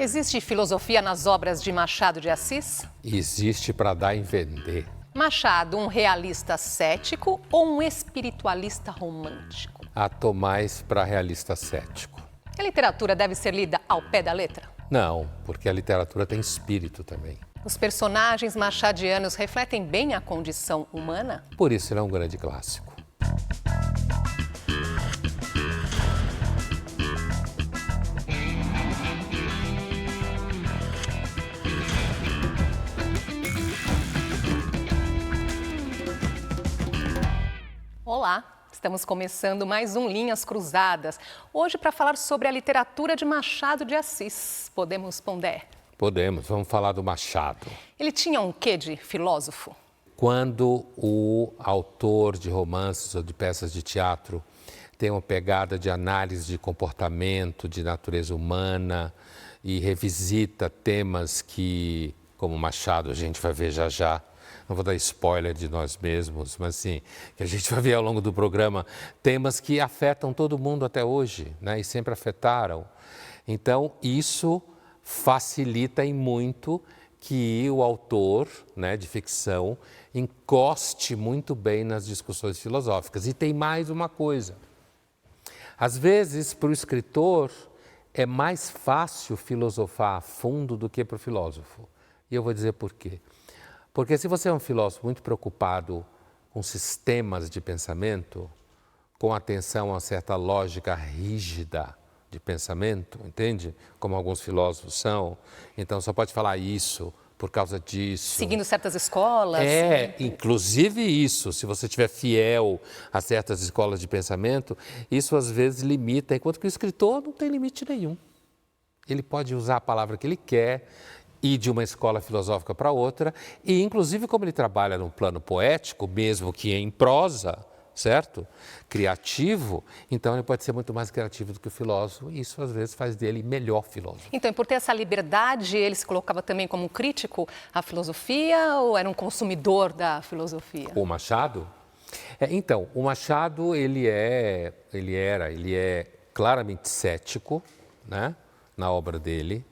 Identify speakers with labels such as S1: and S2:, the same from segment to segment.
S1: Existe filosofia nas obras de Machado de Assis?
S2: Existe para dar em vender.
S1: Machado, um realista cético ou um espiritualista romântico?
S2: Tô mais para realista cético.
S1: A literatura deve ser lida ao pé da letra?
S2: Não, porque a literatura tem espírito também.
S1: Os personagens machadianos refletem bem a condição humana?
S2: Por isso ele é um grande clássico.
S1: Olá, estamos começando mais um Linhas Cruzadas. Hoje para falar sobre a literatura de Machado de Assis. Podemos, Pondé?
S2: Podemos, vamos falar do Machado.
S1: Ele tinha um quê de filósofo?
S2: Quando o autor de romances ou de peças de teatro tem uma pegada de análise de comportamento, de natureza humana e revisita temas que, como Machado, a gente vai ver já já, não vou dar spoiler de nós mesmos, mas sim, que a gente vai ver ao longo do programa, temas que afetam todo mundo até hoje, né? E sempre afetaram. Então, isso facilita em muito que o autor, né, de ficção encoste muito bem nas discussões filosóficas. E tem mais uma coisa. Às vezes, para o escritor, é mais fácil filosofar a fundo do que para o filósofo. E eu vou dizer por quê. Porque se você é um filósofo muito preocupado com sistemas de pensamento, com atenção a uma certa lógica rígida de pensamento, entende? Como alguns filósofos são, então só pode falar isso por causa disso.
S1: Seguindo certas escolas?
S2: Inclusive isso, se você estiver fiel a certas escolas de pensamento, isso às vezes limita, enquanto que o escritor não tem limite nenhum. Ele pode usar a palavra que ele quer, ir de uma escola filosófica para outra, e inclusive como ele trabalha no plano poético, mesmo que em prosa, certo? Criativo, então ele pode ser muito mais criativo do que o filósofo, e isso às vezes faz dele melhor filósofo.
S1: Então, por ter essa liberdade, ele se colocava também como crítico à filosofia ou era um consumidor da filosofia?
S2: O Machado? Então, o Machado, ele é claramente cético, né? Na obra dele.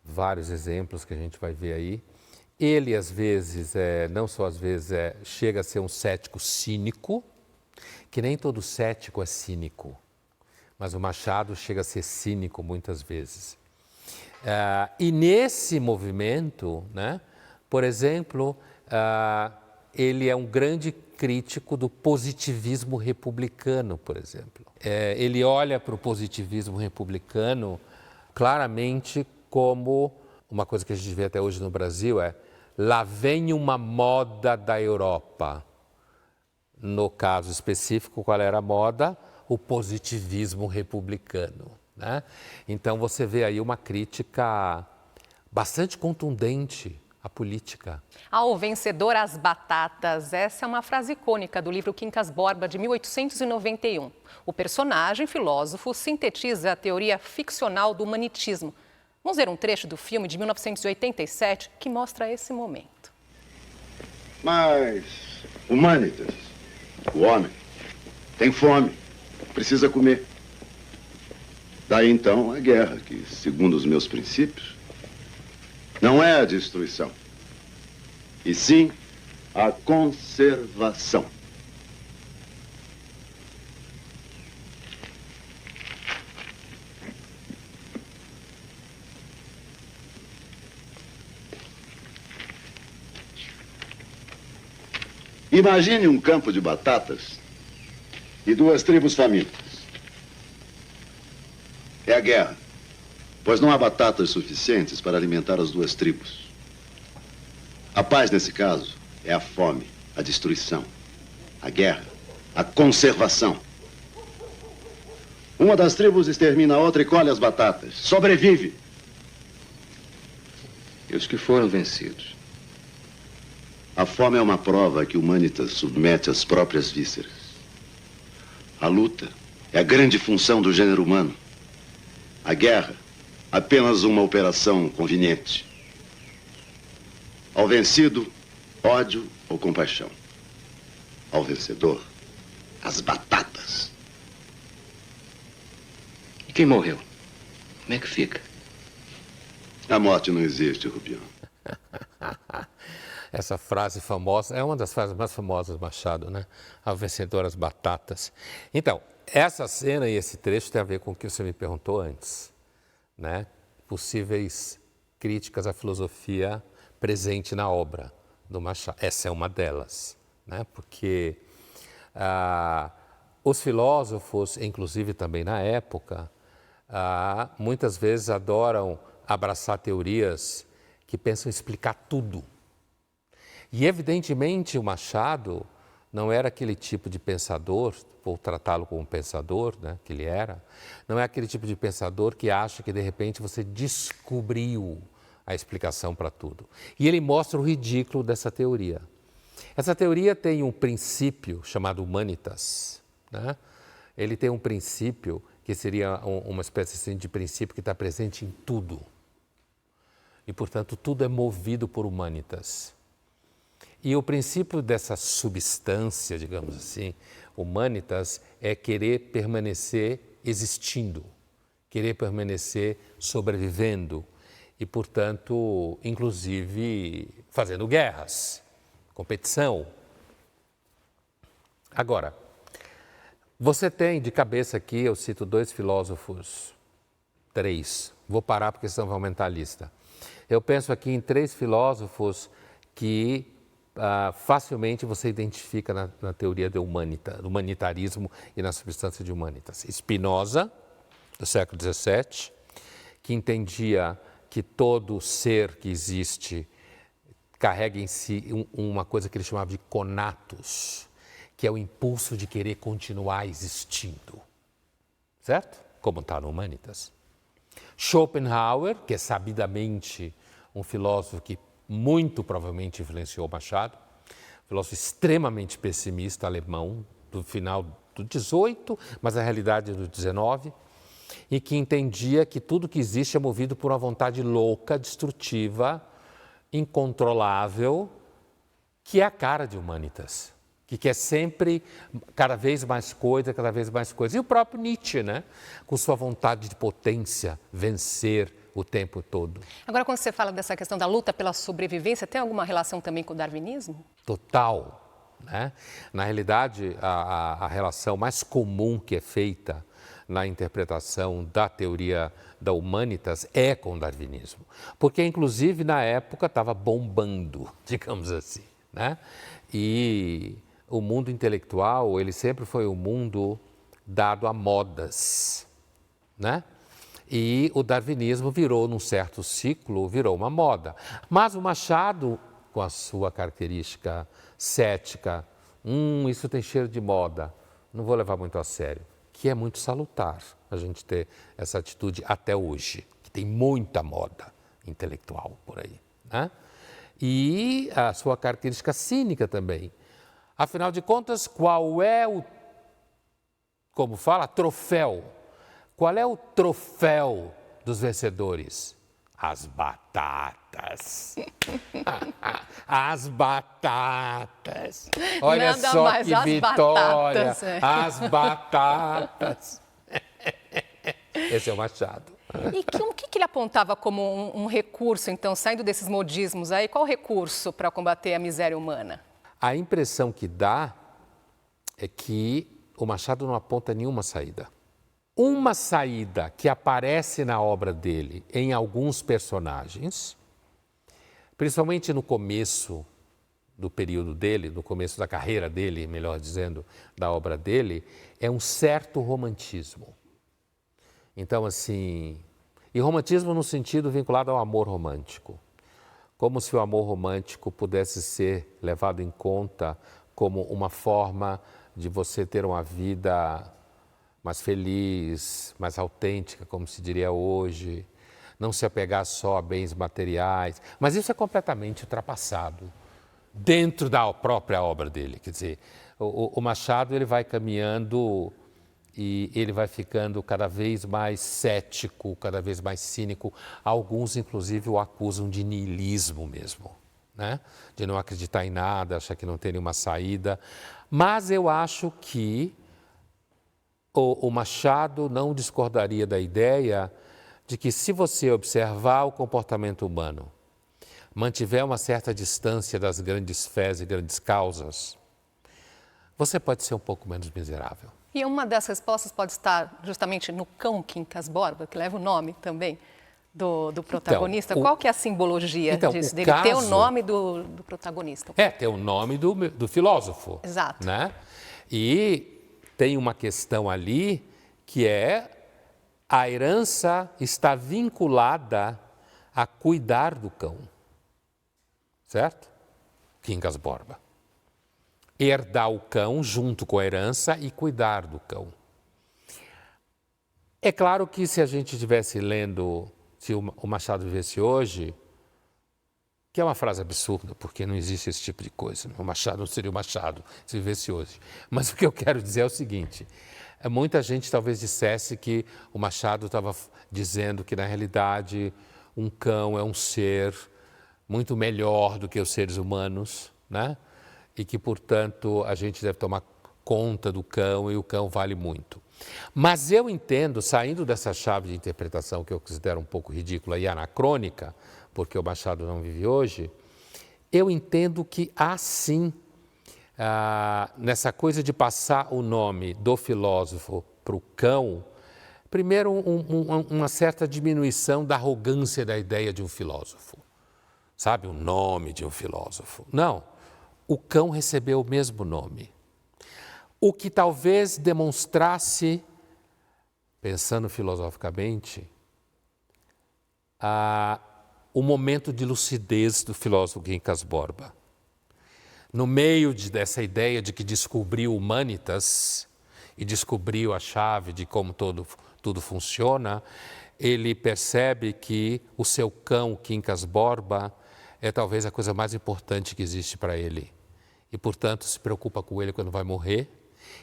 S2: Vários exemplos que a gente vai ver aí. Ele, às vezes, não só às vezes, chega a ser um cético cínico, que nem todo cético é cínico, mas o Machado chega a ser cínico muitas vezes. E nesse movimento, né, por exemplo, ele é um grande crítico do positivismo republicano, por exemplo. Ele olha para o positivismo republicano claramente como uma coisa que a gente vê até hoje no Brasil lá vem uma moda da Europa. No caso específico, qual era a moda? O positivismo republicano, né? Então você vê aí uma crítica bastante contundente à política.
S1: Ao vencedor as batatas, essa é uma frase icônica do livro Quincas Borba, de 1891. O personagem filósofo sintetiza a teoria ficcional do humanitismo. Vamos ver um trecho do filme de 1987 que mostra esse momento.
S3: Mas, humanitas, o homem tem fome, precisa comer. Daí então a guerra, que, segundo os meus princípios, não é a destruição, e sim a conservação. Imagine um campo de batatas e duas tribos famintas. É a guerra, pois não há batatas suficientes para alimentar as duas tribos. A paz, nesse caso, é a fome, a destruição. A guerra, a conservação. Uma das tribos extermina a outra e colhe as batatas. Sobrevive.
S4: E os que foram vencidos?
S3: A fome é uma prova que Humanitas submete às próprias vísceras. A luta é a grande função do gênero humano. A guerra, apenas uma operação conveniente. Ao vencido, ódio ou compaixão. Ao vencedor, as batatas.
S4: E quem morreu? Como é que fica?
S3: A morte não existe, Rubião.
S2: Essa frase famosa é uma das frases mais famosas do Machado, né? Ao vencedor as batatas. Então, essa cena e esse trecho tem a ver com o que você me perguntou antes, né? Possíveis críticas à filosofia presente na obra do Machado. Essa é uma delas, né? Porque os filósofos, inclusive também na época, muitas vezes adoram abraçar teorias que pensam explicar tudo. E, evidentemente, o Machado não era aquele tipo de pensador, vou tratá-lo como pensador, né, que ele era, não é aquele tipo de pensador que acha que, de repente, você descobriu a explicação para tudo. E ele mostra o ridículo dessa teoria. Essa teoria tem um princípio chamado humanitas, né? Ele tem um princípio que seria uma espécie assim, de princípio que está presente em tudo. E, portanto, tudo é movido por humanitas. E o princípio dessa substância, digamos assim, humanitas, é querer permanecer existindo, querer permanecer sobrevivendo e, portanto, inclusive fazendo guerras, competição. Agora, você tem de cabeça aqui, eu cito 2 filósofos, 3, vou parar porque senão vai aumentar a lista. Eu penso aqui em 3 filósofos que facilmente você identifica na teoria do humanitarismo e na substância de humanitas. Spinoza, do século XVII, que entendia que todo ser que existe carrega em si uma coisa que ele chamava de conatus, que é o impulso de querer continuar existindo, certo? Como está no Humanitas. Schopenhauer, que é sabidamente um filósofo que muito provavelmente influenciou Machado, filósofo extremamente pessimista alemão do final do 18, mas a realidade é do 19, e que entendia que tudo que existe é movido por uma vontade louca, destrutiva, incontrolável, que é a cara de Humanitas, que quer sempre cada vez mais coisa, cada vez mais coisa. E o próprio Nietzsche, né? Com sua vontade de potência, vencer o tempo todo.
S1: Agora, quando você fala dessa questão da luta pela sobrevivência, tem alguma relação também com o darwinismo?
S2: Total, né? Na realidade, a relação mais comum que é feita na interpretação da teoria da Humanitas é com o darwinismo. Porque, inclusive, na época estava bombando, digamos assim, né? E o mundo intelectual, ele sempre foi um mundo dado a modas, né? E o darwinismo virou, num certo ciclo, virou uma moda. Mas o Machado, com a sua característica cética, isso tem cheiro de moda, não vou levar muito a sério, que é muito salutar a gente ter essa atitude até hoje, que tem muita moda intelectual por aí, né? E a sua característica cínica também. Afinal de contas, qual é o, como fala, troféu? Qual é o troféu dos vencedores? As batatas. As batatas. Olha
S1: Nada
S2: só
S1: mais,
S2: que
S1: as
S2: vitória.
S1: batatas, é.
S2: As batatas. Esse é o Machado.
S1: E o que ele apontava como um recurso, então, saindo desses modismos aí, qual o recurso para combater a miséria humana?
S2: A impressão que dá é que o Machado não aponta nenhuma saída. Uma saída que aparece na obra dele em alguns personagens, principalmente no começo do período dele, no começo da carreira dele, melhor dizendo, da obra dele, é um certo romantismo. Então, assim, e romantismo no sentido vinculado ao amor romântico. Como se o amor romântico pudesse ser levado em conta como uma forma de você ter uma vida mais feliz, mais autêntica, como se diria hoje, não se apegar só a bens materiais. Mas isso é completamente ultrapassado dentro da própria obra dele. Quer dizer, o Machado ele vai caminhando e ele vai ficando cada vez mais cético, cada vez mais cínico. Alguns, inclusive, o acusam de niilismo mesmo, né? De não acreditar em nada, achar que não tem nenhuma saída. Mas eu acho que o Machado não discordaria da ideia de que se você observar o comportamento humano, mantiver uma certa distância das grandes fés e grandes causas, você pode ser um pouco menos miserável.
S1: E uma das respostas pode estar justamente no cão Quincas Borba, que leva o nome também do protagonista.
S2: Então,
S1: qual que é a simbologia disso, dele ter o nome do protagonista?
S2: Ter o nome do filósofo.
S1: Exato.
S2: Né? E tem uma questão ali que é a herança está vinculada a cuidar do cão. Certo? Quincas Borba. Herdar o cão junto com a herança e cuidar do cão. É claro que se a gente estivesse lendo, se o Machado vivesse hoje, que é uma frase absurda, porque não existe esse tipo de coisa. O Machado não seria o Machado se vivesse hoje. Mas o que eu quero dizer é o seguinte, muita gente talvez dissesse que o Machado estava dizendo que, na realidade, um cão é um ser muito melhor do que os seres humanos, né? E que, portanto, a gente deve tomar conta do cão e o cão vale muito. Mas eu entendo, saindo dessa chave de interpretação que eu considero um pouco ridícula e anacrônica, porque o Machado não vive hoje, eu entendo que há sim, nessa coisa de passar o nome do filósofo para o cão, primeiro uma certa diminuição da arrogância da ideia de um filósofo. Sabe, o nome de um filósofo. Não, o cão recebeu o mesmo nome. O que talvez demonstrasse, pensando filosoficamente, o momento de lucidez do filósofo Quincas Borba. No meio dessa ideia de que descobriu Humanitas e descobriu a chave de como tudo funciona, ele percebe que o seu cão, Quincas Borba, é talvez a coisa mais importante que existe para ele. E, portanto, se preocupa com ele quando vai morrer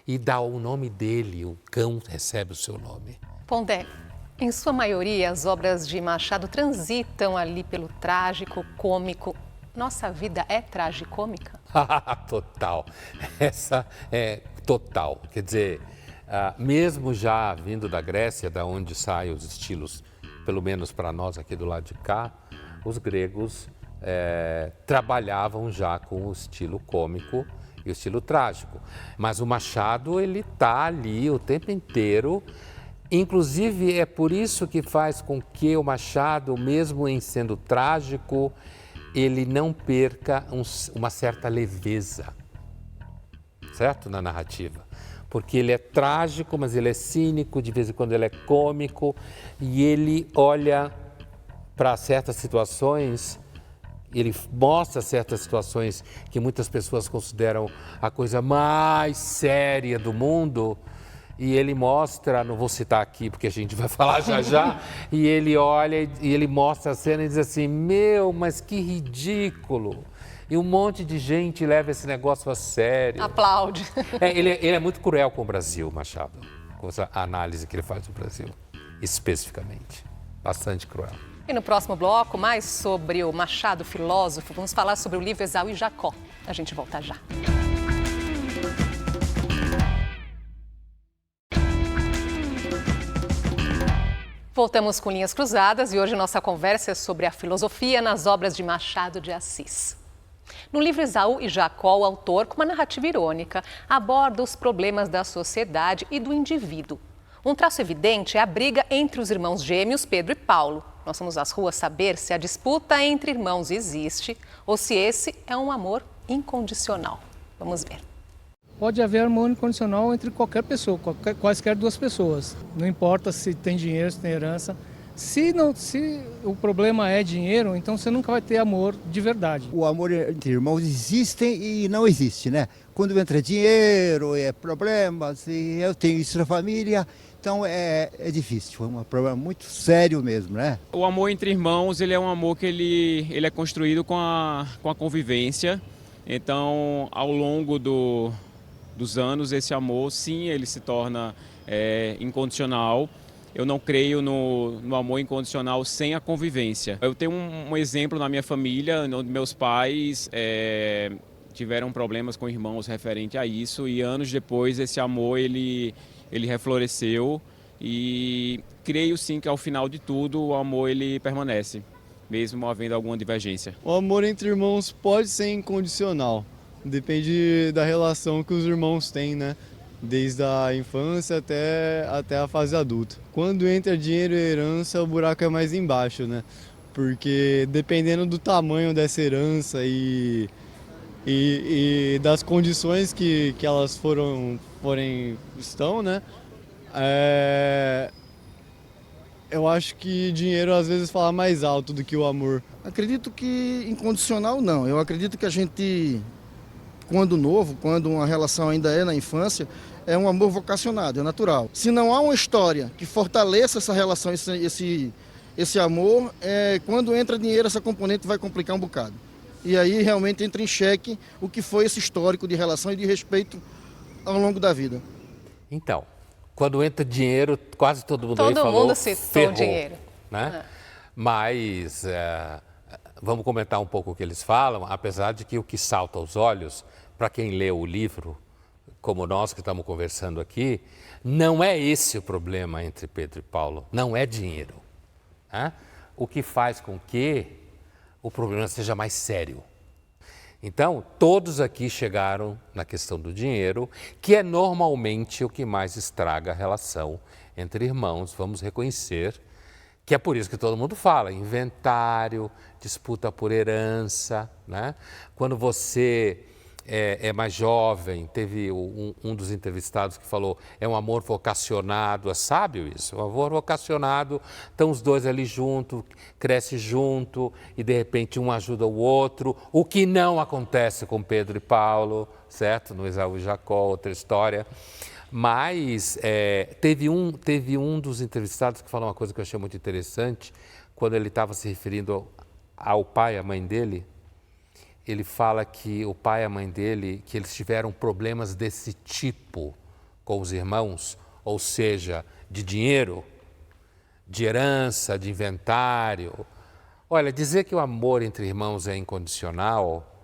S2: e dá o nome dele, o cão recebe o seu nome.
S1: Pondé, em sua maioria, as obras de Machado transitam ali pelo trágico, cômico. Nossa vida é tragicômica?
S2: Total. Essa é total. Quer dizer, mesmo já vindo da Grécia, da onde saem os estilos, pelo menos para nós aqui do lado de cá, os gregos trabalhavam já com o estilo cômico e o estilo trágico. Mas o Machado, ele está ali o tempo inteiro. Inclusive, é por isso que faz com que o Machado, mesmo em sendo trágico, ele não perca uma certa leveza, certo? Na narrativa. Porque ele é trágico, mas ele é cínico, de vez em quando ele é cômico, e ele olha para certas situações, ele mostra certas situações que muitas pessoas consideram a coisa mais séria do mundo, e ele mostra, não vou citar aqui porque a gente vai falar já já, e ele olha e ele mostra a cena e diz assim, meu, mas que ridículo. E um monte de gente leva esse negócio a sério.
S1: Aplaude.
S2: Ele é muito cruel com o Brasil, Machado, com essa análise que ele faz do Brasil, especificamente. Bastante cruel.
S1: E no próximo bloco, mais sobre o Machado filósofo, vamos falar sobre o livro Esaú e Jacó. A gente volta já. Voltamos com Linhas Cruzadas e hoje nossa conversa é sobre a filosofia nas obras de Machado de Assis. No livro Esaú e Jacó, o autor, com uma narrativa irônica, aborda os problemas da sociedade e do indivíduo. Um traço evidente é a briga entre os irmãos gêmeos Pedro e Paulo. Nós vamos às ruas saber se a disputa entre irmãos existe ou se esse é um amor incondicional. Vamos ver.
S5: Pode haver amor incondicional entre qualquer pessoa, quaisquer duas pessoas. Não importa se tem dinheiro, se tem herança. Se o problema é dinheiro, então você nunca vai ter amor de verdade.
S6: O amor entre irmãos existe e não existe, né? Quando entra dinheiro, problemas, e eu tenho isso na família, então é difícil, é um problema muito sério mesmo, né?
S7: O amor entre irmãos, ele é um amor que ele é construído com a convivência. Então, ao longo dos anos, esse amor, sim, ele se torna incondicional. Eu não creio no amor incondicional sem a convivência. Eu tenho um exemplo na minha família, onde meus pais tiveram problemas com irmãos referente a isso, e anos depois esse amor ele refloresceu e creio sim que ao final de tudo o amor ele permanece, mesmo havendo alguma divergência.
S8: O amor entre irmãos pode ser incondicional, depende da relação que os irmãos têm, né? Desde a infância até a fase adulta. Quando entra dinheiro e herança, o buraco é mais embaixo, né? Porque dependendo do tamanho dessa herança e das condições que elas estão, né? Eu acho que dinheiro às vezes fala mais alto do que o amor.
S9: Acredito que incondicional não. Eu acredito que a gente, quando novo, quando uma relação ainda é na infância, é um amor vocacionado, é natural. Se não há uma história que fortaleça essa relação, esse amor, quando entra dinheiro, essa componente vai complicar um bocado. E aí realmente entra em xeque o que foi esse histórico de relação e de respeito ao longo da vida.
S2: Então, quando entra dinheiro, quase todo mundo
S1: Todo
S2: falou,
S1: mundo citou
S2: ferrou,
S1: dinheiro.
S2: né? Mas vamos comentar um pouco o que eles falam, apesar de que o que salta aos olhos, para quem lê o livro, como nós que estamos conversando aqui, não é esse o problema entre Pedro e Paulo, não é dinheiro. Né? O que faz com que o problema seja mais sério. Então, todos aqui chegaram na questão do dinheiro, que é normalmente o que mais estraga a relação entre irmãos, vamos reconhecer, que é por isso que todo mundo fala, inventário, disputa por herança, né? Quando você é mais jovem, teve um dos entrevistados que falou, é um amor vocacionado, é sábio isso, um amor vocacionado, estão os dois ali junto, cresce junto e de repente um ajuda o outro, o que não acontece com Pedro e Paulo, certo? No Esaú e Jacó, outra história. Mas teve um dos entrevistados que falou uma coisa que eu achei muito interessante, quando ele estava se referindo ao pai e à mãe dele. Ele fala que o pai e a mãe dele, que eles tiveram problemas desse tipo com os irmãos, ou seja, de dinheiro, de herança, de inventário. Olha, dizer que o amor entre irmãos é incondicional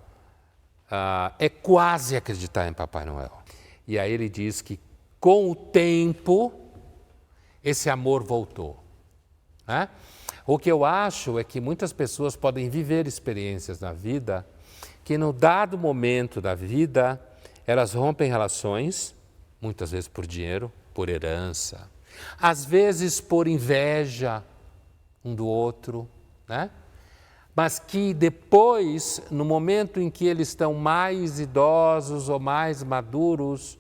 S2: é quase acreditar em Papai Noel. E aí ele diz que com o tempo esse amor voltou. Né? O que eu acho é que muitas pessoas podem viver experiências na vida que no dado momento da vida, elas rompem relações, muitas vezes por dinheiro, por herança, às vezes por inveja um do outro, né? Mas que depois, no momento em que eles estão mais idosos ou mais maduros,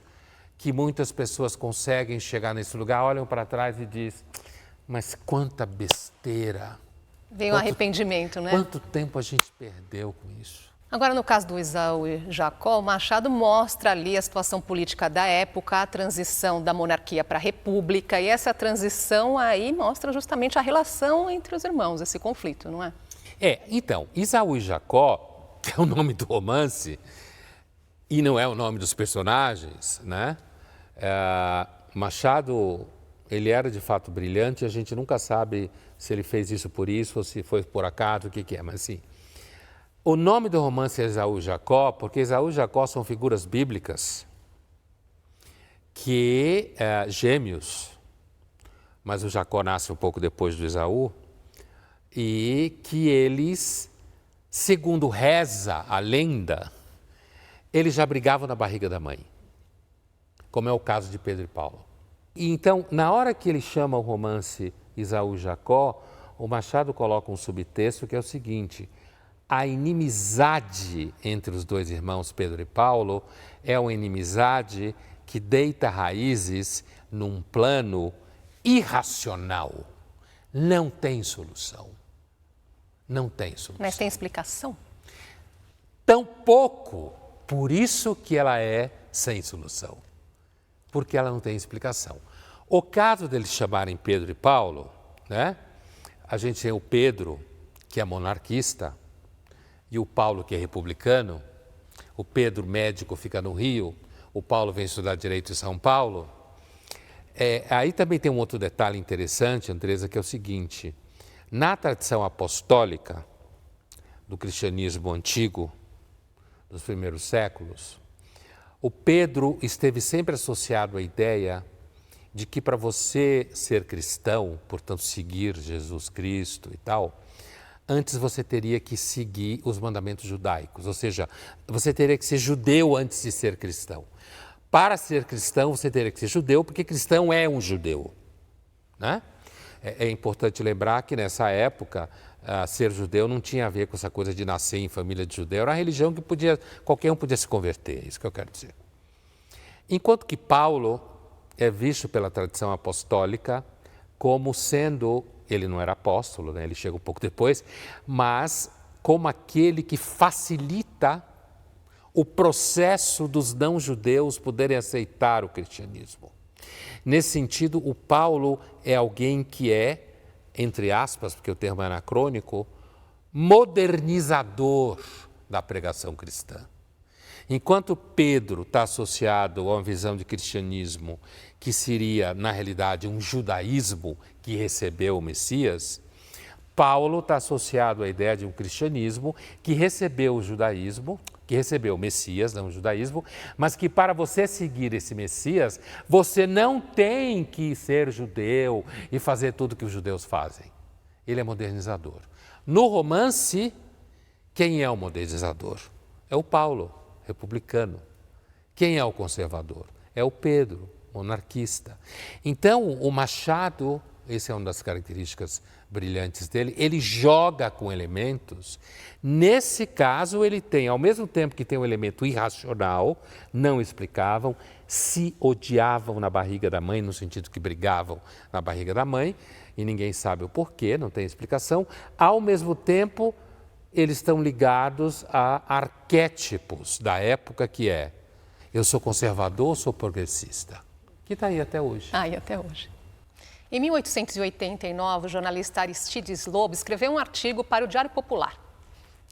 S2: que muitas pessoas conseguem chegar nesse lugar, olham para trás e dizem, mas quanta besteira.
S1: Vem um arrependimento, né?
S2: Quanto tempo a gente perdeu com isso?
S1: Agora, no caso do Esaú e Jacó, o Machado mostra ali a situação política da época, a transição da monarquia para a república, e essa transição aí mostra justamente a relação entre os irmãos, esse conflito, não é?
S2: Então, Esaú e Jacó, que é o nome do romance, e não é o nome dos personagens, né? Machado, ele era de fato brilhante, a gente nunca sabe se ele fez isso ou se foi por acaso, o que é, mas assim... O nome do romance é Esaú e Jacó, porque Esaú e Jacó são figuras bíblicas que, gêmeos, mas o Jacó nasce um pouco depois do Esaú, e que eles, segundo reza a lenda, eles já brigavam na barriga da mãe, como é o caso de Pedro e Paulo. E então, na hora que ele chama o romance Esaú e Jacó, o Machado coloca um subtexto que é o seguinte: a inimizade entre os dois irmãos Pedro e Paulo é uma inimizade que deita raízes num plano irracional. Não tem solução. Não tem solução.
S1: Mas tem explicação?
S2: Tampouco, por isso que ela é sem solução. Porque ela não tem explicação. O caso deles chamarem Pedro e Paulo, né? A gente tem o Pedro, que é monarquista, e o Paulo, que é republicano. O Pedro, médico, fica no Rio, o Paulo vem estudar Direito em São Paulo. Aí também tem um outro detalhe interessante, Andresa, que é o seguinte: na tradição apostólica do cristianismo antigo, dos primeiros séculos, o Pedro esteve sempre associado à ideia de que para você ser cristão, portanto seguir Jesus Cristo e tal, antes você teria que seguir os mandamentos judaicos, ou seja, você teria que ser judeu antes de ser cristão. Para ser cristão, você teria que ser judeu, porque cristão é um judeu, né? É importante lembrar que nessa época, ser judeu não tinha a ver com essa coisa de nascer em família de judeu, era uma religião que qualquer um podia se converter, é isso que eu quero dizer. Enquanto que Paulo é visto pela tradição apostólica como sendo, ele não era apóstolo, né? Ele chega um pouco depois, mas como aquele que facilita o processo dos não-judeus poderem aceitar o cristianismo. Nesse sentido, o Paulo é alguém que é, entre aspas, porque o termo é anacrônico, modernizador da pregação cristã. Enquanto Pedro está associado a uma visão de cristianismo que seria, na realidade, um judaísmo que recebeu o Messias, Paulo está associado à ideia de um cristianismo que recebeu o judaísmo, que recebeu o Messias, não o judaísmo, mas que para você seguir esse Messias, você não tem que ser judeu e fazer tudo que os judeus fazem. Ele é modernizador. No romance, quem é o modernizador? É o Paulo, republicano. Quem é o conservador? É o Pedro, monarquista. Então, o Machado, essa é uma das características brilhantes dele, ele joga com elementos. Nesse caso, ele tem, ao mesmo tempo que tem um elemento irracional, não explicavam, se odiavam na barriga da mãe, no sentido que brigavam na barriga da mãe, e ninguém sabe o porquê, não tem explicação. Ao mesmo tempo, eles estão ligados a arquétipos da época que é: eu sou conservador, sou progressista, que está aí até hoje.
S1: E até hoje. Em 1889, o jornalista Aristides Lobo escreveu um artigo para o Diário Popular.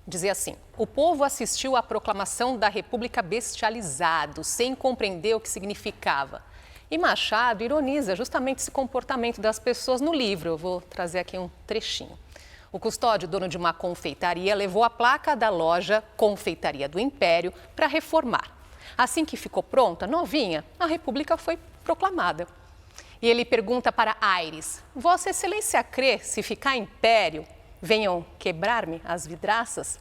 S1: Dizia assim: o povo assistiu à proclamação da República bestializado, sem compreender o que significava. E Machado ironiza justamente esse comportamento das pessoas no livro. Eu vou trazer aqui um trechinho. O custódio, dono de uma confeitaria, levou a placa da loja Confeitaria do Império para reformar. Assim que ficou pronta, novinha, a República foi proclamada. E ele pergunta para Aires: Vossa Excelência crê, se ficar império, venham quebrar-me as vidraças?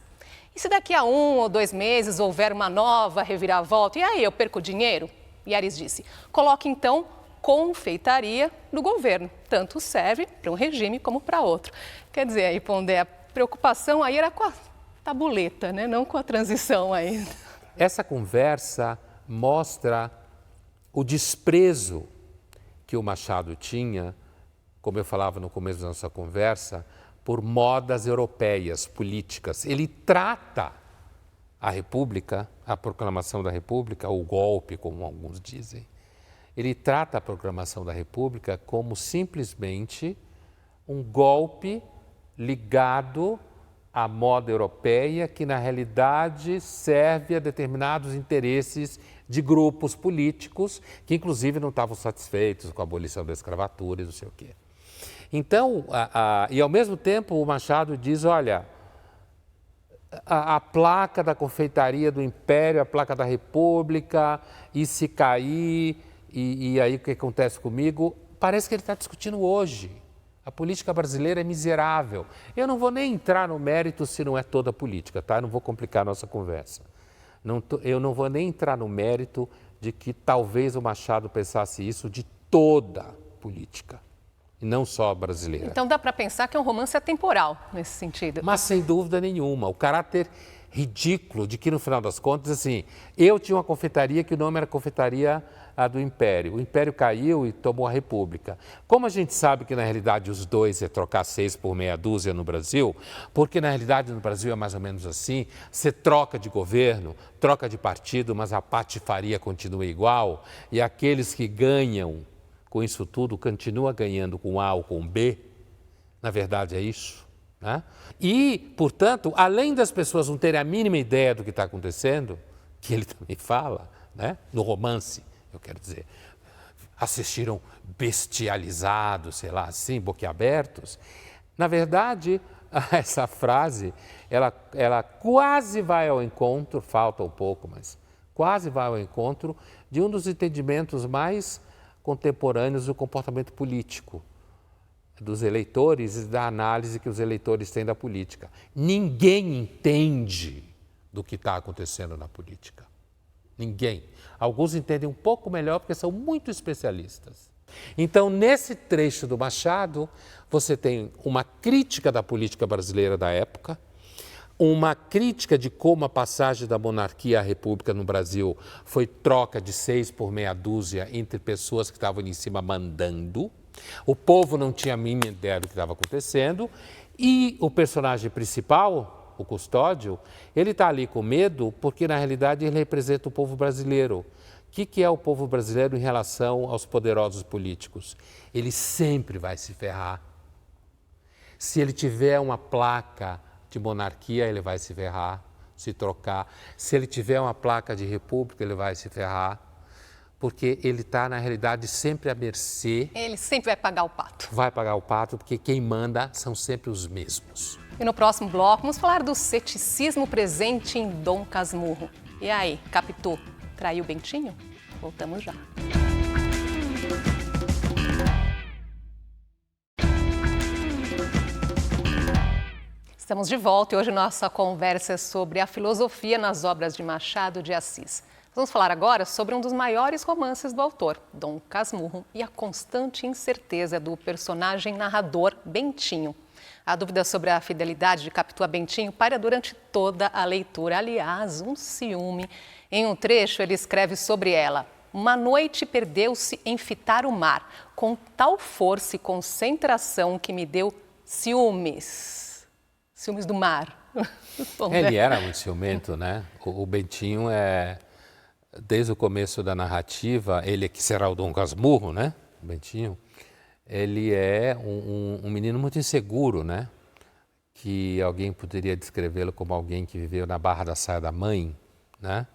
S1: E se daqui a 1 ou 2 meses houver uma nova reviravolta, e aí eu perco dinheiro? E Aires disse: coloque então confeitaria no governo. Tanto serve para um regime como para outro. Quer dizer, aí, Pondé, a preocupação aí era com a tabuleta, né? Não com a transição aí.
S2: Essa conversa mostra o desprezo que o Machado tinha, como eu falava no começo da nossa conversa, por modas europeias, políticas. Ele trata a República, a proclamação da República, ou o golpe, como alguns dizem, ele trata a proclamação da República como simplesmente um golpe ligado à moda europeia que, na realidade, serve a determinados interesses de grupos políticos que, inclusive, não estavam satisfeitos com a abolição da escravatura e não sei o quê. Então, e ao mesmo tempo, o Machado diz, olha, a placa da confeitaria do Império, a placa da República, e se cair, e aí o que acontece comigo? Parece que ele está discutindo hoje. A política brasileira é miserável. Eu não vou nem entrar no mérito se não é toda a política, tá? Eu não vou complicar a nossa conversa. Eu não vou nem entrar no mérito de que talvez o Machado pensasse isso de toda política, e não só brasileira.
S1: Então dá para pensar que é um romance atemporal nesse sentido.
S2: Mas sem dúvida nenhuma, o caráter ridículo de que, no final das contas, assim, eu tinha uma confeitaria que o nome era Confeitaria do Império. O Império caiu e tomou a República. Como a gente sabe que, na realidade, os dois é trocar 6 por meia dúzia no Brasil, porque, na realidade, no Brasil é mais ou menos assim, você troca de governo, troca de partido, mas a patifaria continua igual, e aqueles que ganham com isso tudo continuam ganhando com A ou com B. Na verdade, é isso. Né? E, portanto, além das pessoas não terem a mínima ideia do que está acontecendo, que ele também fala, né? No romance, eu quero dizer, assistiram bestializados, sei lá, assim, boquiabertos. Na verdade, essa frase, ela quase vai ao encontro, falta um pouco, mas quase vai ao encontro de um dos entendimentos mais contemporâneos do comportamento político dos eleitores e da análise que os eleitores têm da política. Ninguém entende do que está acontecendo na política. Ninguém. Alguns entendem um pouco melhor porque são muito especialistas. Então, nesse trecho do Machado, você tem uma crítica da política brasileira da época, uma crítica de como a passagem da monarquia à república no Brasil foi troca de 6 por meia dúzia entre pessoas que estavam em cima mandando. O povo não tinha a mínima ideia do que estava acontecendo e o personagem principal, o Custódio, ele está ali com medo porque, na realidade, ele representa o povo brasileiro. O que é o povo brasileiro em relação aos poderosos políticos? Ele sempre vai se ferrar. Se ele tiver uma placa de monarquia, ele vai se ferrar, se trocar. Se ele tiver uma placa de república, ele vai se ferrar. Porque ele está, na realidade, sempre à mercê.
S1: Ele sempre vai pagar o pato.
S2: Vai pagar o pato, porque quem manda são sempre os mesmos.
S1: E no próximo bloco, vamos falar do ceticismo presente em Dom Casmurro. E aí, Capitu, traiu Bentinho? Voltamos já. Estamos de volta e hoje nossa conversa é sobre a filosofia nas obras de Machado de Assis. Vamos falar agora sobre um dos maiores romances do autor, Dom Casmurro, e a constante incerteza do personagem narrador Bentinho. A dúvida sobre a fidelidade de Capitu a Bentinho paira durante toda a leitura. Aliás, um ciúme. Em um trecho, ele escreve sobre ela: uma noite perdeu-se em fitar o mar, com tal força e concentração que me deu ciúmes. Ciúmes do mar.
S2: Ele era muito ciumento, né? O Bentinho desde o começo da narrativa, ele que será o Dom Casmurro, né? O Bentinho, ele é um menino muito inseguro, né? Que alguém poderia descrevê-lo como alguém que viveu na barra da saia da mãe, né?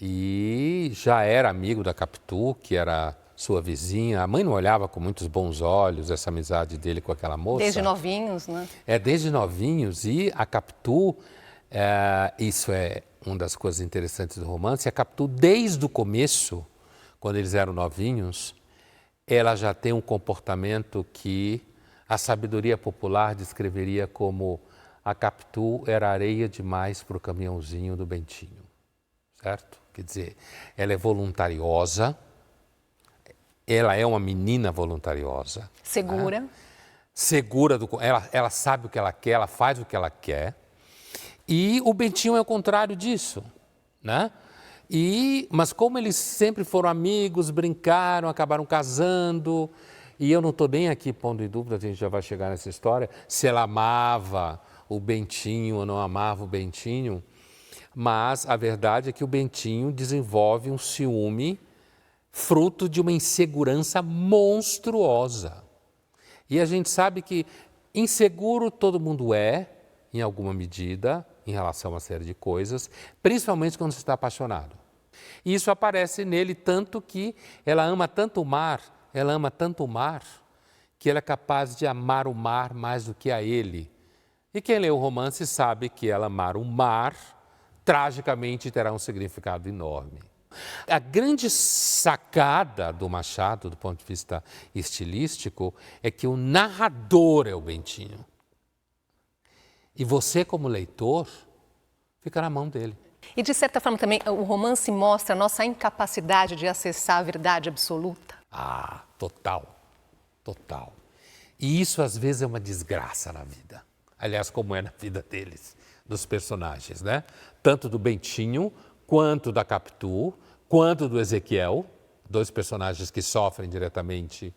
S2: E já era amigo da Capitu, que era sua vizinha. A mãe não olhava com muitos bons olhos essa amizade dele com aquela moça.
S1: Desde novinhos, né?
S2: Desde novinhos. E a Capitu, isso é uma das coisas interessantes do romance, a Capitu, desde o começo, quando eles eram novinhos, ela já tem um comportamento que a sabedoria popular descreveria como: a Capitu era areia demais para o caminhãozinho do Bentinho, certo? Quer dizer, ela é voluntariosa, ela é uma menina voluntariosa.
S1: Segura.
S2: Né? Segura, ela sabe o que ela quer, ela faz o que ela quer. E o Bentinho é o contrário disso, né? Mas como eles sempre foram amigos, brincaram, acabaram casando, e eu não estou bem aqui pondo em dúvida, a gente já vai chegar nessa história, se ela amava o Bentinho ou não amava o Bentinho, mas a verdade é que o Bentinho desenvolve um ciúme fruto de uma insegurança monstruosa. E a gente sabe que inseguro todo mundo em alguma medida, em relação a uma série de coisas, principalmente quando você está apaixonado. E isso aparece nele tanto que ela ama tanto o mar, que ela é capaz de amar o mar mais do que a ele. E quem lê o romance sabe que ela amar o mar, tragicamente terá um significado enorme. A grande sacada do Machado, do ponto de vista estilístico, é que o narrador é o Bentinho. E você, como leitor, fica na mão dele.
S1: E, de certa forma, também, o romance mostra a nossa incapacidade de acessar a verdade absoluta.
S2: Total. E isso, às vezes, é uma desgraça na vida. Aliás, como é na vida deles, dos personagens, né? Tanto do Bentinho, quanto da Capitu, quanto do Ezequiel, dois personagens que sofrem diretamente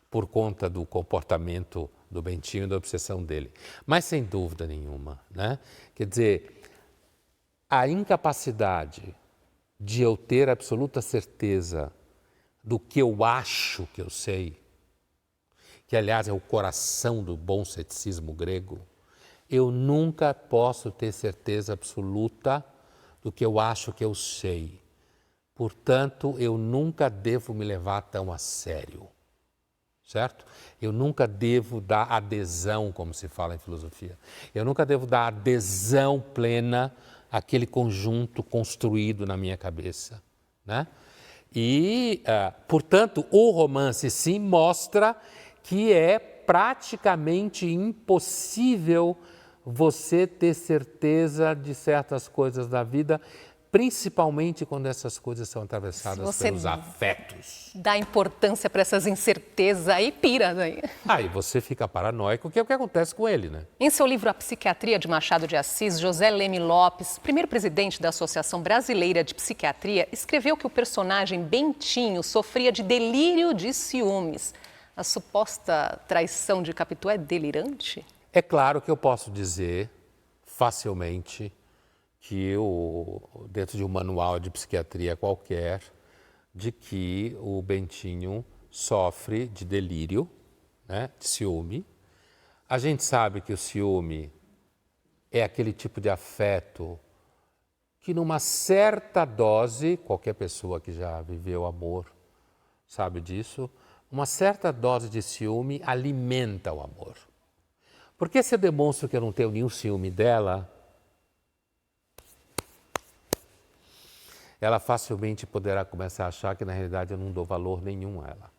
S2: por conta do comportamento do Bentinho e da obsessão dele. Mas sem dúvida nenhuma, né? Quer dizer, a incapacidade de eu ter absoluta certeza do que eu acho que eu sei, que aliás é o coração do bom ceticismo grego, eu nunca posso ter certeza absoluta do que eu acho que eu sei. Portanto, eu nunca devo me levar tão a sério. Certo? Eu nunca devo dar adesão, como se fala em filosofia. Eu nunca devo dar adesão plena àquele conjunto construído na minha cabeça, né? E, portanto, o romance, sim, mostra que é praticamente impossível você ter certeza de certas coisas da vida, principalmente quando essas coisas são atravessadas pelos afetos.
S1: Dá importância para essas incertezas aí, pira daí.
S2: Aí você fica paranoico, que é o que acontece com ele, né?
S1: Em seu livro A Psiquiatria de Machado de Assis, José Leme Lopes, primeiro presidente da Associação Brasileira de Psiquiatria, escreveu que o personagem Bentinho sofria de delírio de ciúmes. A suposta traição de Capitu é delirante?
S2: É claro que eu posso dizer facilmente que dentro de um manual de psiquiatria qualquer, de que o Bentinho sofre de delírio, né, de ciúme. A gente sabe que o ciúme é aquele tipo de afeto que numa certa dose, qualquer pessoa que já viveu amor sabe disso, uma certa dose de ciúme alimenta o amor. Porque se eu demonstro que eu não tenho nenhum ciúme dela, ela facilmente poderá começar a achar que na realidade eu não dou valor nenhum a ela.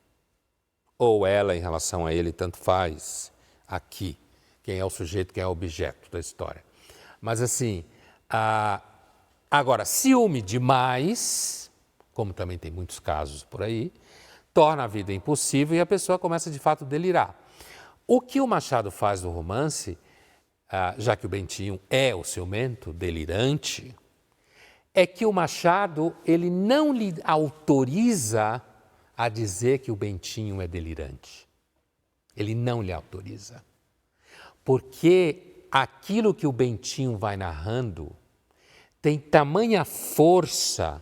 S2: Ou ela em relação a ele, tanto faz aqui, quem é o sujeito, quem é o objeto da história. Mas assim, agora, ciúme demais, como também tem muitos casos por aí, torna a vida impossível e a pessoa começa de fato a delirar. O que o Machado faz no romance, já que o Bentinho é o ciumento, delirante, é que o Machado ele não lhe autoriza a dizer que o Bentinho é delirante. Ele não lhe autoriza. Porque aquilo que o Bentinho vai narrando tem tamanha força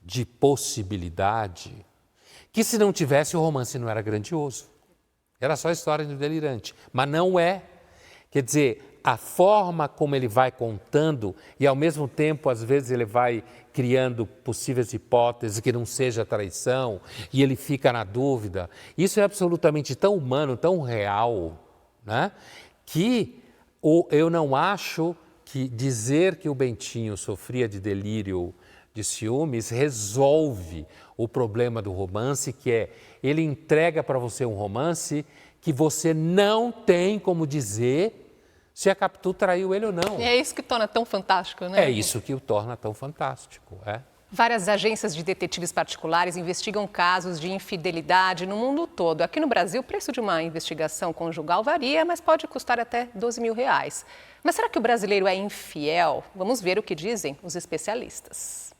S2: de possibilidade que se não tivesse o romance não era grandioso. Era só a história do delirante, mas não é. Quer dizer, a forma como ele vai contando e ao mesmo tempo, às vezes, ele vai criando possíveis hipóteses que não seja traição e ele fica na dúvida. Isso é absolutamente tão humano, tão real, né? Que eu não acho que dizer que o Bentinho sofria de delírio de ciúmes resolve o problema do romance, que é ele entrega para você um romance que você não tem como dizer se a Capitu traiu ele ou não.
S1: E é isso que torna tão fantástico, né?
S2: É isso que o torna tão fantástico, é.
S1: Várias agências de detetives particulares investigam casos de infidelidade no mundo todo. Aqui no Brasil, o preço de uma investigação conjugal varia, mas pode custar até R$12 mil. Mas será que o brasileiro é infiel? Vamos ver o que dizem os especialistas.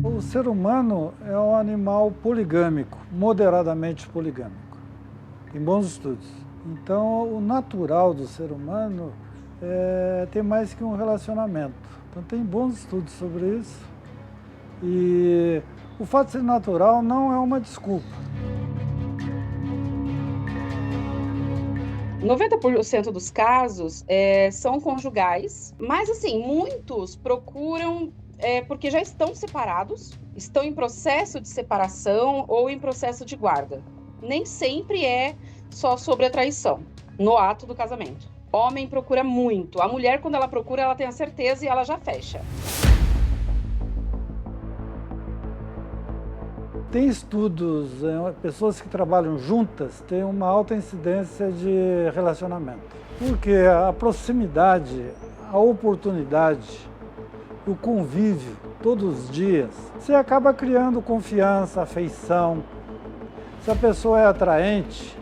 S10: O ser humano é um animal poligâmico, moderadamente poligâmico, tem bons estudos. Então, o natural do ser humano tem mais que um relacionamento. Então, tem bons estudos sobre isso. E o fato de ser natural não é uma desculpa.
S11: 90% dos casos são conjugais, mas assim, muitos procuram porque já estão separados, estão em processo de separação ou em processo de guarda. Nem sempre é só sobre a traição, no ato do casamento. Homem procura muito, a mulher quando ela procura, ela tem a certeza e ela já fecha.
S10: Tem estudos, pessoas que trabalham juntas têm uma alta incidência de relacionamento. Porque a proximidade, a oportunidade, o convívio todos os dias, você acaba criando confiança, afeição. Se a pessoa é atraente,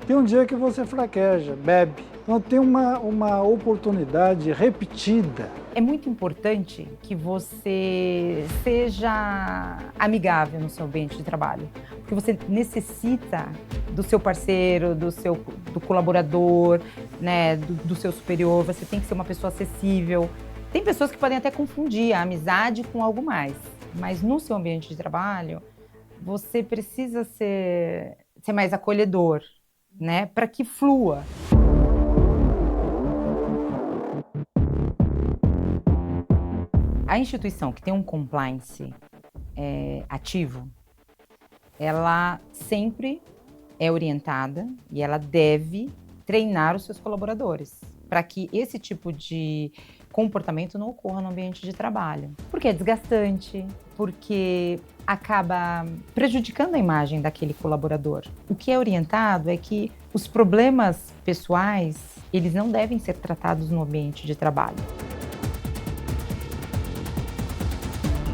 S10: tem um dia que você fraqueja, bebe. Então tem uma oportunidade repetida.
S12: É muito importante que você seja amigável no seu ambiente de trabalho, porque você necessita do seu parceiro, do colaborador, né, do seu superior. Você tem que ser uma pessoa acessível. Tem pessoas que podem até confundir a amizade com algo mais, mas no seu ambiente de trabalho, você precisa ser mais acolhedor, né, para que flua. A instituição que tem um compliance ativo, ela sempre é orientada e ela deve treinar os seus colaboradores. para que esse tipo de comportamento não ocorra no ambiente de trabalho. Porque é desgastante, porque acaba prejudicando a imagem daquele colaborador. O que é orientado é que os problemas pessoais, eles não devem ser tratados no ambiente de trabalho.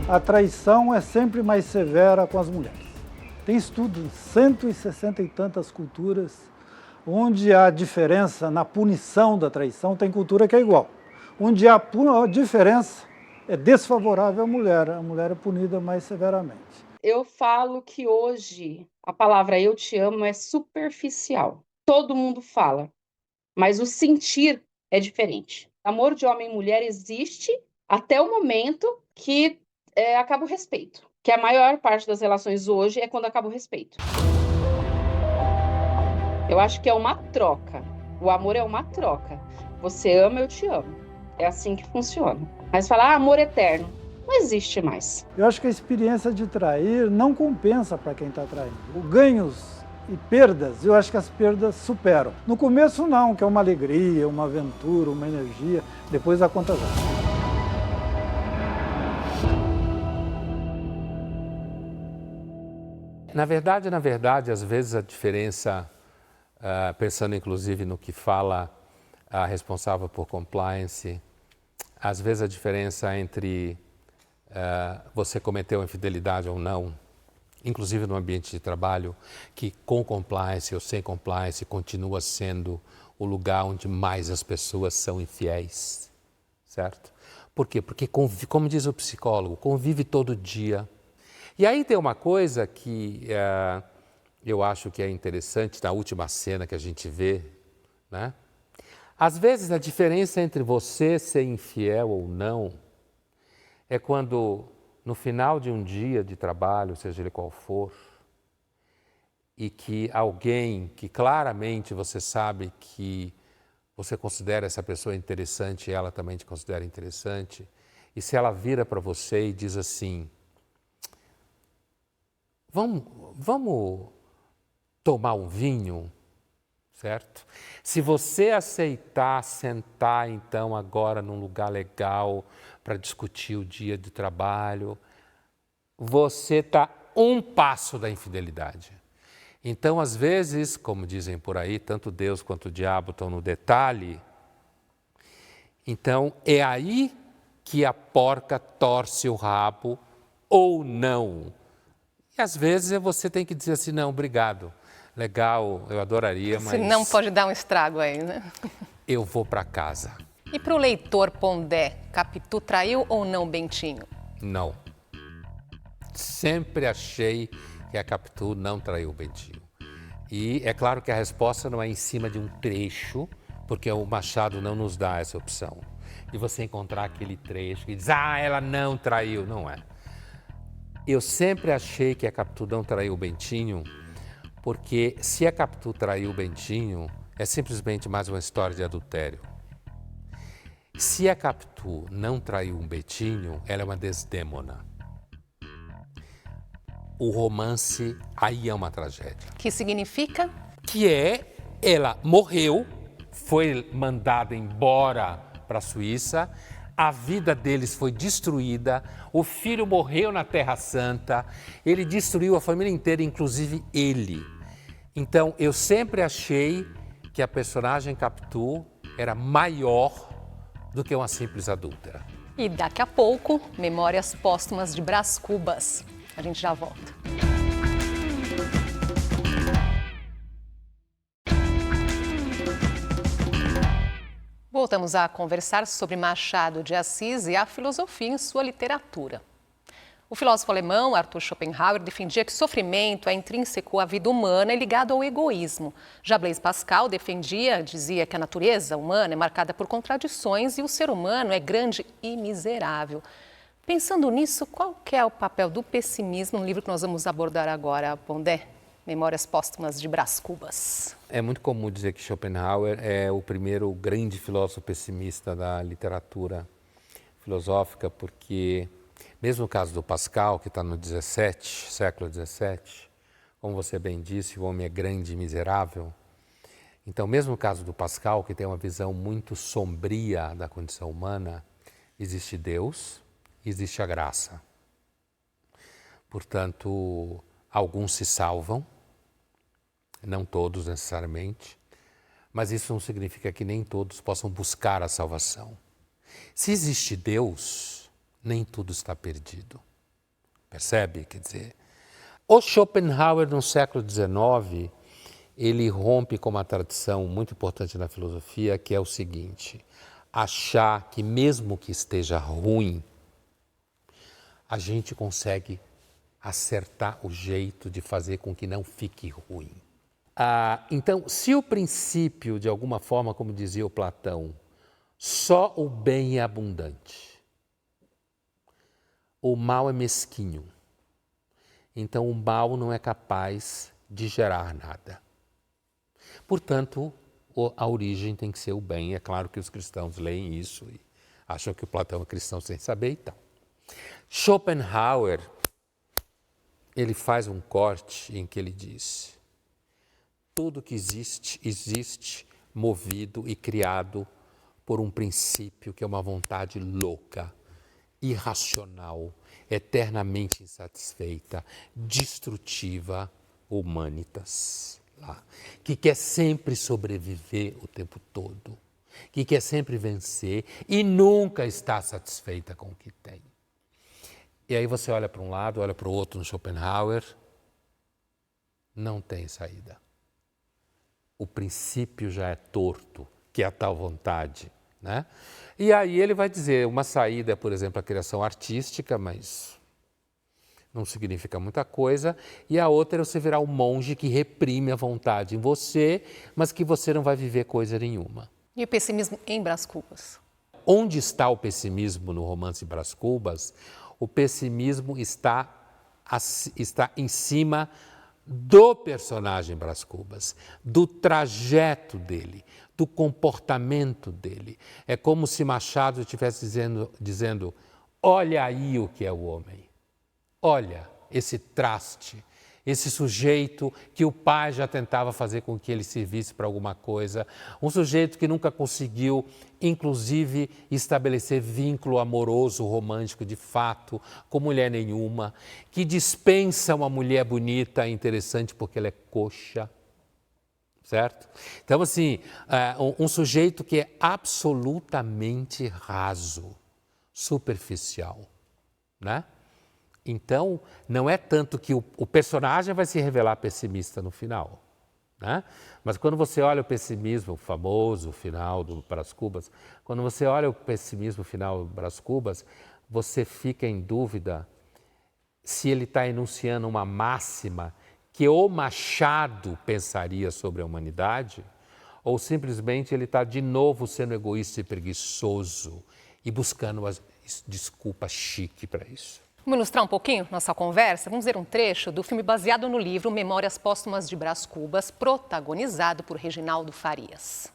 S10: A traição é sempre mais severa com as mulheres. Tem estudos em 160 e tantas culturas onde a diferença na punição da traição tem cultura que é igual. Onde a diferença é desfavorável à mulher é punida mais severamente.
S11: Eu falo que hoje a palavra eu te amo é superficial. Todo mundo fala, mas o sentir é diferente. Amor de homem e mulher existe até o momento que acaba o respeito. Que a maior parte das relações hoje é quando acaba o respeito. Eu acho que é uma troca. O amor é uma troca. Você ama, eu te amo. É assim que funciona. Mas falar amor eterno não existe mais.
S10: Eu acho que a experiência de trair não compensa para quem está traindo. O ganhos e perdas, eu acho que as perdas superam. No começo não, que é uma alegria, uma aventura, uma energia. Depois a conta vai.
S2: Na verdade, às vezes a diferença, pensando inclusive no que fala a responsável por compliance, às vezes a diferença entre você cometer uma infidelidade ou não, inclusive no ambiente de trabalho, que com compliance ou sem compliance continua sendo o lugar onde mais as pessoas são infiéis, certo? Por quê? Porque, como diz o psicólogo, convive todo dia. E aí tem uma coisa que eu acho que é interessante na última cena que a gente vê, né? Às vezes a diferença entre você ser infiel ou não é quando no final de um dia de trabalho, seja ele qual for, e que alguém que claramente você sabe que você considera essa pessoa interessante e ela também te considera interessante, e se ela vira para você e diz assim: Vamos tomar um vinho, certo? Se você aceitar sentar, então, agora num lugar legal para discutir o dia de trabalho, você está um passo da infidelidade. Então, às vezes, como dizem por aí, tanto Deus quanto o diabo estão no detalhe. Então, é aí que a porca torce o rabo ou não. E às vezes você tem que dizer assim: não, obrigado, legal, eu adoraria, mas...
S1: Senão pode dar um estrago aí, né?
S2: Eu vou para casa.
S1: E para o leitor Pondé, Capitu traiu ou não Bentinho?
S2: Não. Sempre achei que a Capitu não traiu o Bentinho. E é claro que a resposta não é em cima de um trecho, porque o Machado não nos dá essa opção. De você encontrar aquele trecho que diz: ela não traiu. Não é. Eu sempre achei que a Capitu não traiu o Bentinho, porque se a Capitu traiu o Bentinho, é simplesmente mais uma história de adultério. Se a Capitu não traiu um Bentinho, ela é uma Desdémona. O romance aí é uma tragédia.
S1: Que significa?
S2: Que ela morreu, foi mandada embora para a Suíça, a vida deles foi destruída, o filho morreu na Terra Santa, ele destruiu a família inteira, inclusive ele. Então, eu sempre achei que a personagem Capitu era maior do que uma simples adúltera.
S1: E daqui a pouco, Memórias Póstumas de Brás Cubas. A gente já volta. Voltamos a conversar sobre Machado de Assis e a filosofia em sua literatura. O filósofo alemão Arthur Schopenhauer defendia que sofrimento é intrínseco à vida humana e ligado ao egoísmo. Já Blaise Pascal dizia que a natureza humana é marcada por contradições e o ser humano é grande e miserável. Pensando nisso, qual que é o papel do pessimismo no livro que nós vamos abordar agora, Pondé? Memórias Póstumas de Brás Cubas.
S2: É muito comum dizer que Schopenhauer é o primeiro grande filósofo pessimista da literatura filosófica, porque, mesmo no caso do Pascal, que está no século XVII, como você bem disse, o homem é grande e miserável, Então, mesmo no caso do Pascal, que tem uma visão muito sombria da condição humana, existe Deus, existe a graça. Portanto, alguns se salvam, não todos necessariamente, mas isso não significa que nem todos possam buscar a salvação. Se existe Deus, nem tudo está perdido. Percebe? Quer dizer, o Schopenhauer, no século XIX, ele rompe com uma tradição muito importante na filosofia, que é o seguinte: achar que mesmo que esteja ruim, a gente consegue acertar o jeito de fazer com que não fique ruim. Então, se o princípio, de alguma forma, como dizia o Platão, só o bem é abundante, o mal é mesquinho, então o mal não é capaz de gerar nada. Portanto, a origem tem que ser o bem. É claro que os cristãos leem isso e acham que o Platão é cristão sem saber e tal. Schopenhauer, ele faz um corte em que ele diz: tudo que existe, existe movido e criado por um princípio que é uma vontade louca, irracional, eternamente insatisfeita, destrutiva, humanitas, que quer sempre sobreviver o tempo todo, que quer sempre vencer e nunca está satisfeita com o que tem. E aí você olha para um lado, olha para o outro no Schopenhauer, não tem saída. O princípio já é torto, que é a tal vontade, né? E aí ele vai dizer, uma saída é, por exemplo, a criação artística, mas não significa muita coisa, e a outra é você virar um monge que reprime a vontade em você, mas que você não vai viver coisa nenhuma.
S1: E o pessimismo em Brás Cubas?
S2: Onde está o pessimismo no romance Brás Cubas? O pessimismo está em cima do personagem Brás Cubas, do trajeto dele, do comportamento dele. É como se Machado estivesse dizendo, olha aí o que é o homem. Olha esse traste, esse sujeito que o pai já tentava fazer com que ele servisse para alguma coisa, um sujeito que nunca conseguiu, inclusive, estabelecer vínculo amoroso, romântico de fato, com mulher nenhuma, que dispensa uma mulher bonita e interessante porque ela é coxa, certo? Então, assim, um sujeito que é absolutamente raso, superficial, né? Então, não é tanto que o personagem vai se revelar pessimista no final, né? Mas quando você olha o pessimismo, o famoso final do Brás Cubas, quando você olha o pessimismo final do Brás Cubas, você fica em dúvida se ele está enunciando uma máxima que o Machado pensaria sobre a humanidade, ou simplesmente ele está de novo sendo egoísta e preguiçoso e buscando uma desculpa chique para isso.
S1: Vamos ilustrar um pouquinho nossa conversa? Vamos ver um trecho do filme baseado no livro Memórias Póstumas de Brás Cubas, protagonizado por Reginaldo Farias.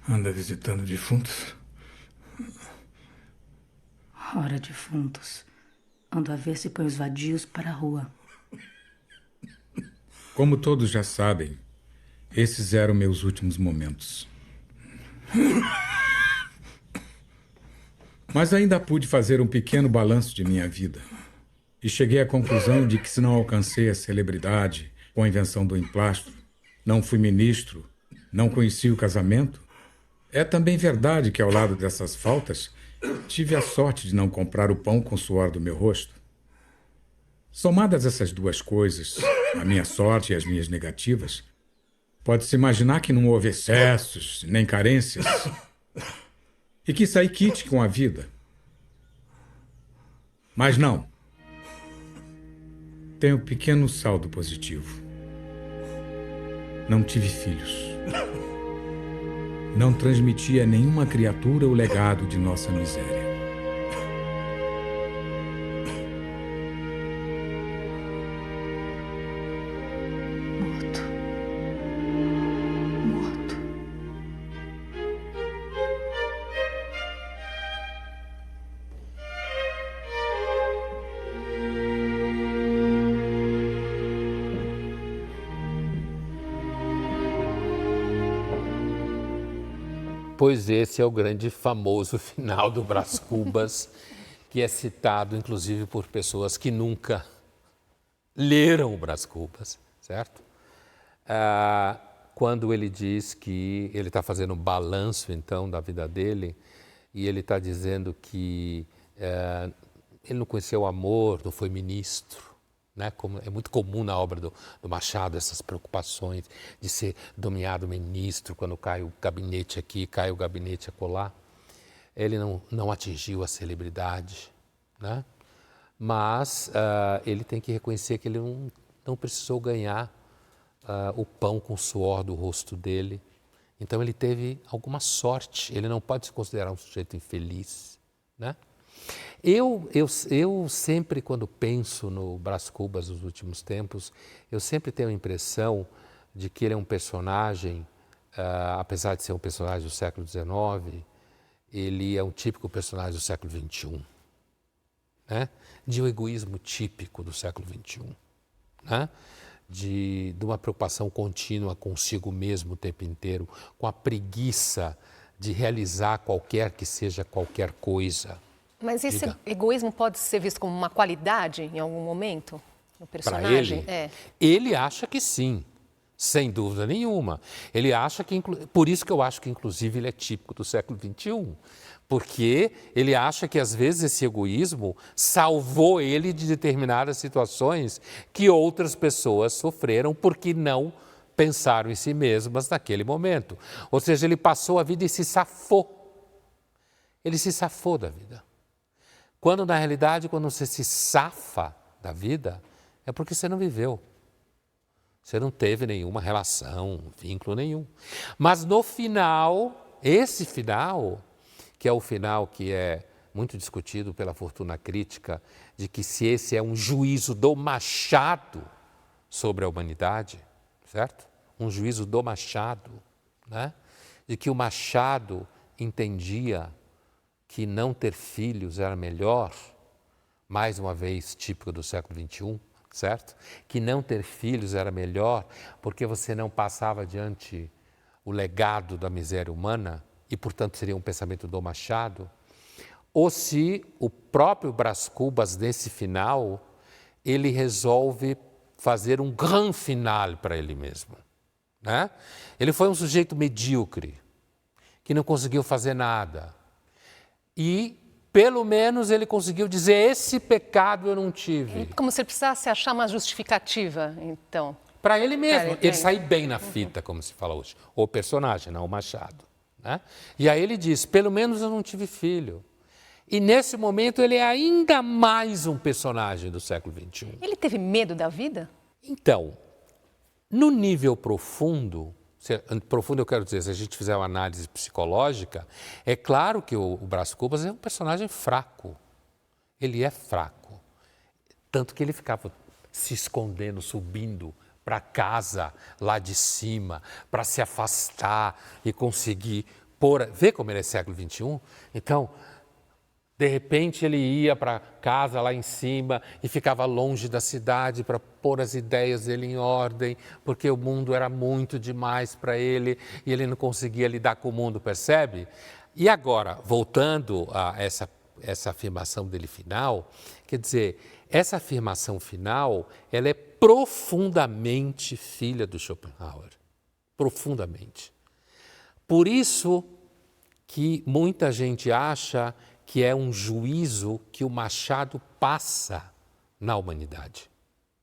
S13: Anda visitando defuntos?
S14: Ora, defuntos. Ando a ver se põe os vadios para a rua.
S13: Como todos já sabem, esses eram meus últimos momentos. Mas ainda pude fazer um pequeno balanço de minha vida. E cheguei à conclusão de que se não alcancei a celebridade com a invenção do emplastro, não fui ministro, não conheci o casamento, é também verdade que ao lado dessas faltas, tive a sorte de não comprar o pão com o suor do meu rosto. Somadas essas duas coisas, a minha sorte e as minhas negativas, pode-se imaginar que não houve excessos, nem carências, e que saí quite com a vida. Mas não. Tenho um pequeno saldo positivo. Não tive filhos. Não transmiti a nenhuma criatura o legado de nossa miséria.
S2: Pois esse é o grande famoso final do Brás Cubas, que é citado inclusive por pessoas que nunca leram o Brás Cubas, certo? Quando ele diz que ele está fazendo um balanço então da vida dele e ele está dizendo que ele não conheceu o amor, não foi ministro. Né? Como é muito comum na obra do Machado essas preocupações de ser nomeado ministro quando cai o gabinete aqui, cai o gabinete acolá. Ele não atingiu a celebridade, né? Mas ele tem que reconhecer que ele não precisou ganhar o pão com o suor do rosto dele. Então ele teve alguma sorte, ele não pode se considerar um sujeito infeliz, né? Eu sempre, quando penso no Brás Cubas nos últimos tempos, eu sempre tenho a impressão de que ele é um personagem, apesar de ser um personagem do século XIX, ele é um típico personagem do século XXI, né? De um egoísmo típico do século XXI, né? De uma preocupação contínua consigo mesmo o tempo inteiro, com a preguiça de realizar qualquer que seja qualquer coisa.
S1: Mas esse egoísmo pode ser visto como uma qualidade em algum momento no personagem?
S2: Para ele, ele acha que sim, sem dúvida nenhuma. Ele acha que, por isso que eu acho que inclusive ele é típico do século XXI, porque ele acha que às vezes esse egoísmo salvou ele de determinadas situações que outras pessoas sofreram porque não pensaram em si mesmas naquele momento. Ou seja, ele passou a vida e se safou. Ele se safou da vida. Quando, na realidade, quando você se safa da vida, é porque você não viveu. Você não teve nenhuma relação, vínculo nenhum. Mas no final, esse final, que é o final que é muito discutido pela fortuna crítica, de que se esse é um juízo do Machado sobre a humanidade, certo? Um juízo do Machado, né? De que o Machado entendia que não ter filhos era melhor, mais uma vez típico do século XXI, certo? Que não ter filhos era melhor porque você não passava adiante o legado da miséria humana e, portanto, seria um pensamento do Machado, ou se o próprio Brás Cubas, nesse final, ele resolve fazer um grand final para ele mesmo, né? Ele foi um sujeito medíocre, que não conseguiu fazer nada. E, pelo menos, ele conseguiu dizer, esse pecado eu não tive.
S1: Como se ele precisasse achar uma justificativa, então.
S2: Para ele mesmo. Ele sai bem na fita, como se fala hoje. O personagem, não o Machado. Né? E aí ele diz, pelo menos eu não tive filho. E nesse momento ele é ainda mais um personagem do século XXI.
S1: Ele teve medo da vida?
S2: Então, no nível profundo... Profundo eu quero dizer, se a gente fizer uma análise psicológica, é claro que o Brás Cubas é um personagem fraco. Ele é fraco. Tanto que ele ficava se escondendo, subindo para casa lá de cima, para se afastar e conseguir pôr... Vê como ele é século XXI? Então, de repente ele ia para casa lá em cima e ficava longe da cidade para pôr as ideias dele em ordem, porque o mundo era muito demais para ele e ele não conseguia lidar com o mundo, percebe? E agora, voltando a essa afirmação dele final, quer dizer, essa afirmação final, ela é profundamente filha do Schopenhauer, profundamente. Por isso que muita gente acha que é um juízo que o Machado passa na humanidade,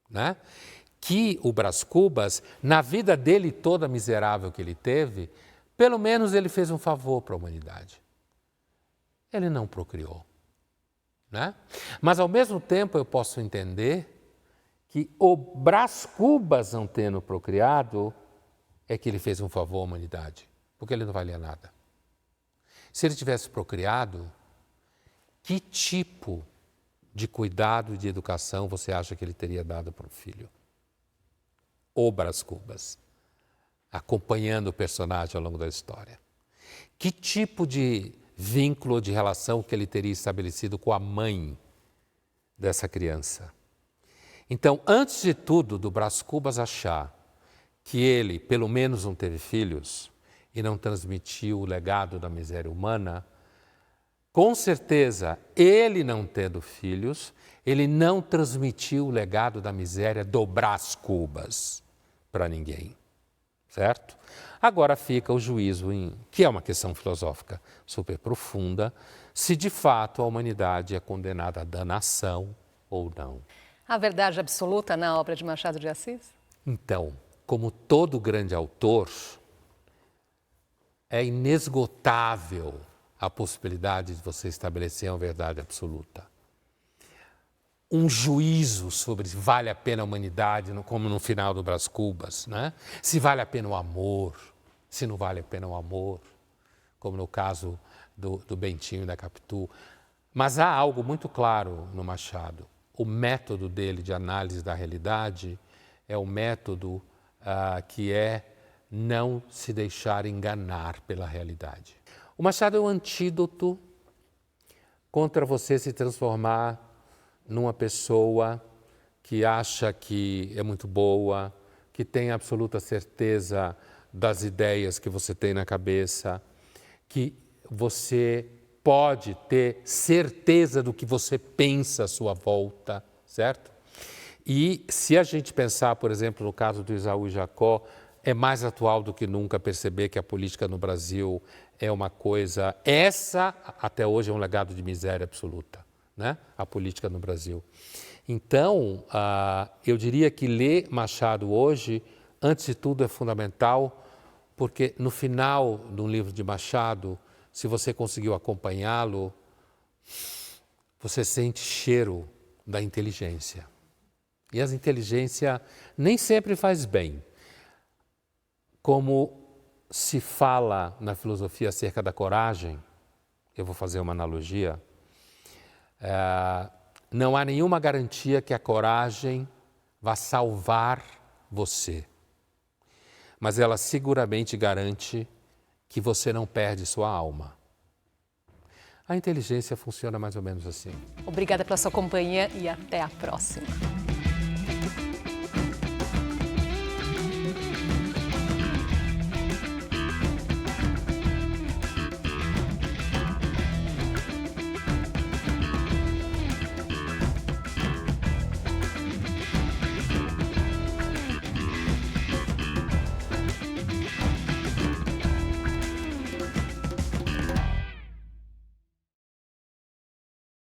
S2: né? Que o Brás Cubas, na vida dele toda miserável que ele teve, pelo menos ele fez um favor para a humanidade. Ele não procriou, né? Mas ao mesmo tempo eu posso entender que o Brás Cubas não tendo procriado é que ele fez um favor à humanidade, porque ele não valia nada. Se ele tivesse procriado, que tipo de cuidado e de educação você acha que ele teria dado para o filho? O Brás Cubas, acompanhando o personagem ao longo da história. Que tipo de vínculo, de relação que ele teria estabelecido com a mãe dessa criança? Então, antes de tudo, do Brás Cubas achar que ele, pelo menos, não teve filhos, e não transmitiu o legado da miséria humana, com certeza, ele não tendo filhos, ele não transmitiu o legado da miséria do Brás Cubas para ninguém, certo? Agora fica o juízo, que é uma questão filosófica super profunda, se de fato a humanidade é condenada à danação ou não.
S1: Há verdade absoluta na obra de Machado de Assis?
S2: Então, como todo grande autor, é inesgotável a possibilidade de você estabelecer uma verdade absoluta. Um juízo sobre se vale a pena a humanidade, como no final do Brás Cubas, né? Se vale a pena o amor, se não vale a pena o amor, como no caso do Bentinho e da Capitu. Mas há algo muito claro no Machado. O método dele de análise da realidade é o método que é não se deixar enganar pela realidade. O Machado é um antídoto contra você se transformar numa pessoa que acha que é muito boa, que tem absoluta certeza das ideias que você tem na cabeça, que você pode ter certeza do que você pensa à sua volta, certo? E se a gente pensar, por exemplo, no caso do Esaú e Jacó, é mais atual do que nunca perceber que a política no Brasil é uma coisa... Essa, até hoje, é um legado de miséria absoluta, né? A política no Brasil. Então, eu diria que ler Machado hoje, antes de tudo, é fundamental, porque no final de um livro de Machado, se você conseguiu acompanhá-lo, você sente cheiro da inteligência. E a inteligência nem sempre faz bem. Como se fala na filosofia acerca da coragem, eu vou fazer uma analogia, não há nenhuma garantia que a coragem vá salvar você, mas ela seguramente garante que você não perde sua alma. A inteligência funciona mais ou menos assim.
S1: Obrigada pela sua companhia e até a próxima.